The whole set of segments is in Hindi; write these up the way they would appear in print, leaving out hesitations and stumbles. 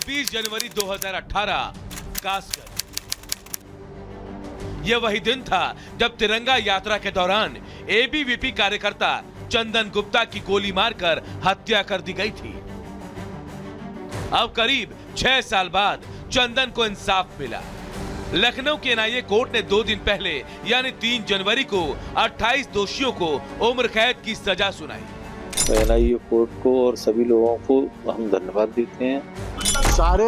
26 जनवरी 2018 कासगंज। यह वही दिन था जब तिरंगा यात्रा के दौरान एबीवीपी कार्यकर्ता चंदन गुप्ता की गोली मारकर हत्या कर दी गई थी। अब करीब 6 साल बाद चंदन को इंसाफ मिला। लखनऊ के एनआईए कोर्ट ने 2 दिन पहले यानी 3 जनवरी को 28 दोषियों को उम्र कैद की सजा सुनाई। एनआईए कोर्ट को और सभी लोगों को हम धन्यवाद देते हैं। सारे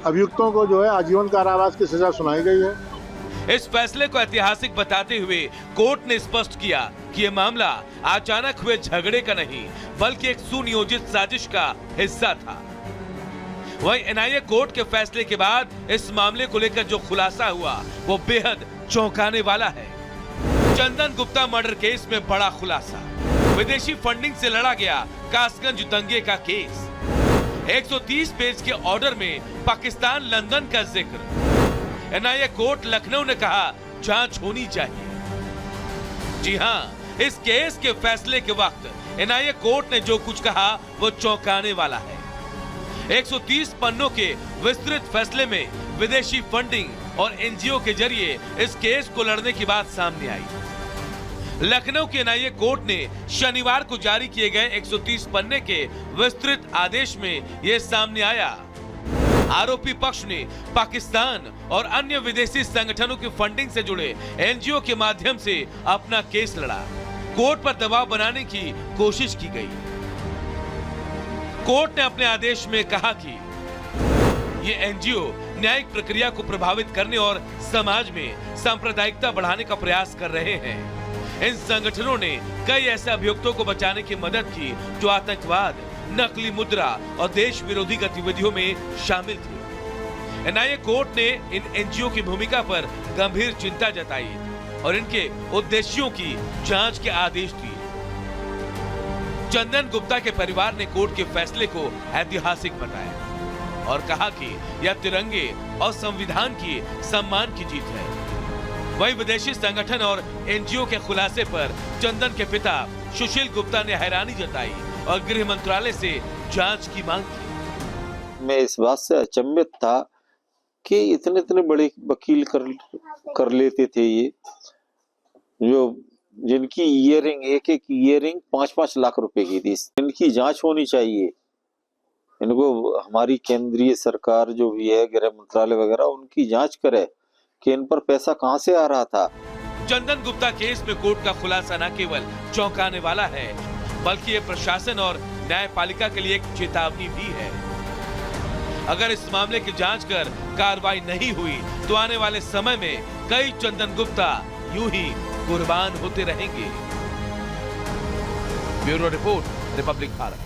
अभियुक्तों को जो है आजीवन कारावास की सजा सुनाई गई है। इस फैसले को ऐतिहासिक बताते हुए कोर्ट ने स्पष्ट किया कि यह मामला अचानक हुए झगड़े का नहीं बल्कि एक सुनियोजित साजिश का हिस्सा था। वहीं एनआईए कोर्ट के फैसले के बाद इस मामले को लेकर जो खुलासा हुआ वो बेहद चौंकाने वाला है। चंदन गुप्ता मर्डर केस में बड़ा खुलासा। विदेशी फंडिंग से लड़ा गया कासगंज दंगे का केस। 130 पेज के ऑर्डर में पाकिस्तान लंदन का जिक्र। एनआईए कोर्ट लखनऊ ने कहा जांच होनी चाहिए। जी हां, इस केस के फैसले के वक्त एनआईए कोर्ट ने जो कुछ कहा वो चौंकाने वाला है। 130 पन्नों के विस्तृत फैसले में विदेशी फंडिंग और एनजीओ के जरिए इस केस को लड़ने की बात सामने आई। लखनऊ के एनआईए कोर्ट ने शनिवार को जारी किए गए 130 पन्ने के विस्तृत आदेश में यह सामने आया। आरोपी पक्ष ने पाकिस्तान और अन्य विदेशी संगठनों की फंडिंग से जुड़े एनजीओ के माध्यम से अपना केस लड़ा। कोर्ट पर दबाव बनाने की कोशिश की गई। कोर्ट ने अपने आदेश में कहा कि ये एनजीओ न्यायिक प्रक्रिया को प्रभावित करने और समाज में सांप्रदायिकता बढ़ाने का प्रयास कर रहे हैं। इन संगठनों ने कई ऐसे अभियुक्तों को बचाने की मदद की जो आतंकवाद, नकली मुद्रा और देश विरोधी गतिविधियों में शामिल थे। एनआईए कोर्ट ने इन एनजीओ की भूमिका पर गंभीर चिंता जताई और इनके उद्देश्यों की जांच के आदेश दिए। चंदन गुप्ता के परिवार ने कोर्ट के फैसले को ऐतिहासिक बताया और कहा कि यह तिरंगे और संविधान की सम्मान की जीत है। वहीं विदेशी संगठन और एनजीओ के खुलासे पर चंदन के पिता सुशील गुप्ता ने हैरानी जताई और गृह मंत्रालय से जांच की मांग की। मैं इस बात से अचंभित था कि इतने बड़े वकील कर लेते थे ये, जो जिनकी ईयरिंग एक ईयरिंग 5-5 लाख रुपए की थी। इनकी जांच होनी चाहिए। इनको हमारी केंद्रीय सरकार जो भी है, गृह मंत्रालय वगैरह, उनकी जांच करे कि इन पर पैसा कहां से आ रहा था। चंदन गुप्ता केस में कोर्ट का खुलासा न केवल चौंकाने वाला है बल्कि ये प्रशासन और न्यायपालिका के लिए एक चेतावनी भी है। अगर इस मामले की जांच कर कार्रवाई नहीं हुई तो आने वाले समय में कई चंदन गुप्ता यूं ही कुर्बान होते रहेंगे। Bureau report, Republic Bharat.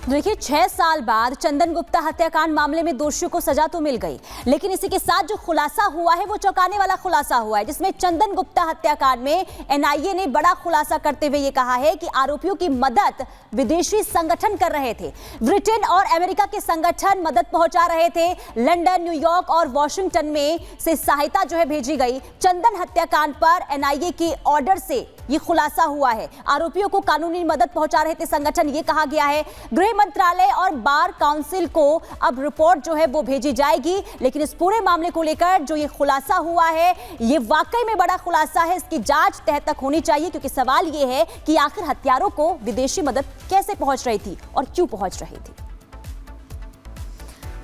देखिए, 6 साल बाद चंदन गुप्ता हत्याकांड मामले में दोषियों को सजा तो मिल गई, लेकिन इसी के साथ जो खुलासा हुआ है वो चौंकाने वाला खुलासा हुआ है, जिसमें चंदन गुप्ता हत्याकांड में एनआईए ने बड़ा खुलासा करते हुए ये कहा है कि आरोपियों की मदद विदेशी संगठन कर रहे थे। ब्रिटेन और अमेरिका के संगठन मदद पहुंचा रहे थे। लंदन, न्यूयॉर्क और वॉशिंगटन में से सहायता जो है भेजी गई। चंदन हत्याकांड पर एनआईए के ऑर्डर से ये खुलासा हुआ है। आरोपियों को कानूनी मदद पहुंचा रहे थे संगठन, ये कहा गया है। गृह मंत्रालय और बार काउंसिल को अब रिपोर्ट जो है वो भेजी जाएगी, लेकिन इस पूरे मामले को लेकर जो ये खुलासा हुआ है ये वाकई में बड़ा खुलासा है। इसकी जांच तह तक होनी चाहिए, क्योंकि सवाल ये है कि आखिर हत्यारों को विदेशी मदद कैसे पहुंच रही थी और क्यों पहुंच रही थी।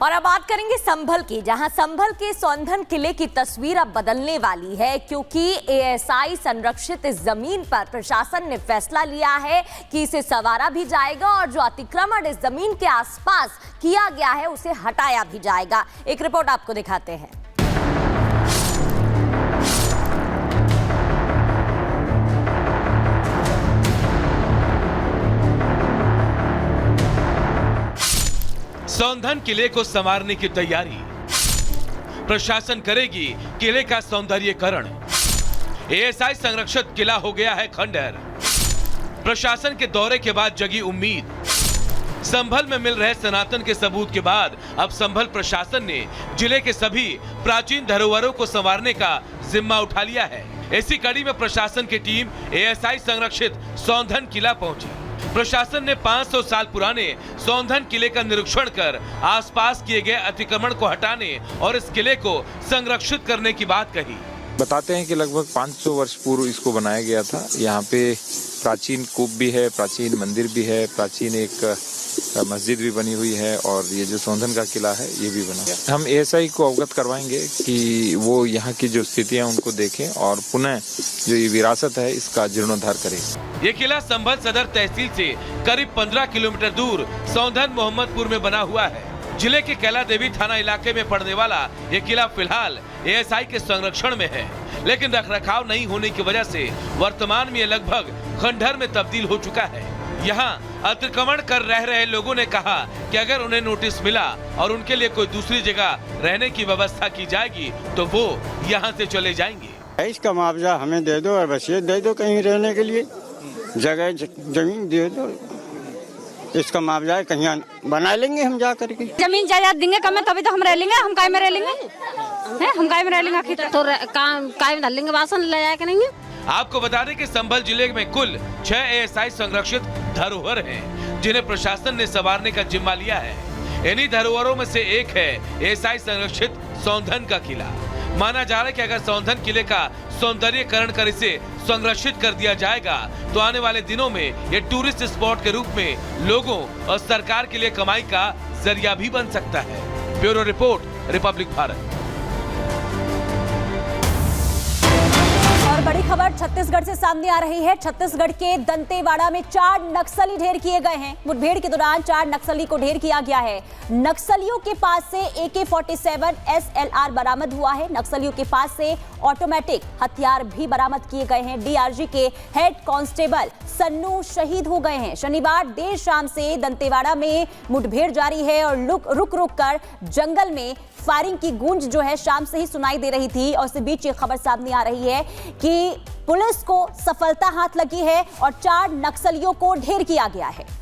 और अब बात करेंगे संभल की, जहां संभल के सौंधन किले की तस्वीर अब बदलने वाली है, क्योंकि एएसआई संरक्षित इस जमीन पर प्रशासन ने फैसला लिया है कि इसे संवारा भी जाएगा और जो अतिक्रमण इस जमीन के आसपास किया गया है उसे हटाया भी जाएगा। एक रिपोर्ट आपको दिखाते हैं। सौंधन किले को संवारने की तैयारी, प्रशासन करेगी किले का सौंदर्यीकरण। एएसआई संरक्षित किला हो गया है खंडहर। प्रशासन के दौरे के बाद जगी उम्मीद। संभल में मिल रहे सनातन के सबूत के बाद अब संभल प्रशासन ने जिले के सभी प्राचीन धरोहरों को संवारने का जिम्मा उठा लिया है। इसी कड़ी में प्रशासन की टीम एएसआई संरक्षित सौंधन किला पहुंची। प्रशासन ने 500 साल पुराने सौंधन किले का निरीक्षण कर आसपास किए गए अतिक्रमण को हटाने और इस किले को संरक्षित करने की बात कही। बताते हैं कि लगभग 500 वर्ष पूर्व इसको बनाया गया था। यहाँ पे प्राचीन कूप भी है, प्राचीन मंदिर भी है, प्राचीन एक मस्जिद भी बनी हुई है और ये जो सौंधन का किला है ये भी बना है। हम एएसआई को अवगत करवाएंगे कि वो यहाँ की जो स्थितियाँ उनको देखें और पुनः जो ये विरासत है इसका जीर्णोद्धार करें। ये किला संभल सदर तहसील से करीब 15 किलोमीटर दूर सौंधन मोहम्मदपुर में बना हुआ है। जिले के कैला देवी थाना इलाके में पड़ने वाला ये किला फिलहाल एएसआई के संरक्षण में है, लेकिन रखरखाव नहीं होने की वजह से वर्तमान में ये लगभग खंडहर में तब्दील हो चुका है। यहाँ अतिक्रमण कर रह रहे लोगों ने कहा कि अगर उन्हें नोटिस मिला और उनके लिए कोई दूसरी जगह रहने की व्यवस्था की जाएगी तो वो यहाँ से चले जाएंगे। इसका मुआवजा हमें दे दो और बस ये दे दो, कहीं रहने के लिए जगह जमीन दे दो, इसका मुआवजा कहीं बना लेंगे हम जा करके। जमीन जायदाद देंगे कम तभी तो हम रह लेंगे। हम काय में रह लेंगे हैं? हम काय में रह लेंगे तो काय में डाल लेंगे, बासन ले जाया करेंगे। आपको बता दें कि संभल जिले में कुल 6 एएसआई संरक्षित धरोहर हैं, जिन्हें प्रशासन ने संवारने का जिम्मा लिया है। इन्हीं धरोहरों में से एक है एएसआई संरक्षित सौंधन का किला। माना जा रहा है कि अगर सौंधन किले का सौंदर्यीकरण कर इसे संरक्षित कर दिया जाएगा तो आने वाले दिनों में ये टूरिस्ट स्पॉट के रूप में लोगों और सरकार के लिए कमाई का जरिया भी बन सकता है। Bureau report, Republic Bharat. और बड़ी खबर छत्तीसगढ़ से सामने आ रही है। छत्तीसगढ़ के दंतेवाड़ा में 4 नक्सली ढेर किए गए हैं। मुठभेड़ के दौरान 4 नक्सली को ढेर किया गया है। नक्सलियों के पास से AK-47 SLR बरामद हुआ है। नक्सलियों के पास से ऑटोमेटिक हथियार भी बरामद किए गए हैं। DRG के हेड कांस्टेबल सन्नू शहीद हो गए हैं। शनिवार देर शाम से दंतेवाड़ा में मुठभेड़ जारी है और रुक कर जंगल में फायरिंग की गूंज जो है शाम से ही सुनाई दे रही थी। और इसी बीच ये खबर सामने आ रही है कि पुलिस को सफलता हाथ लगी है और 4 नक्सलियों को ढेर किया गया है।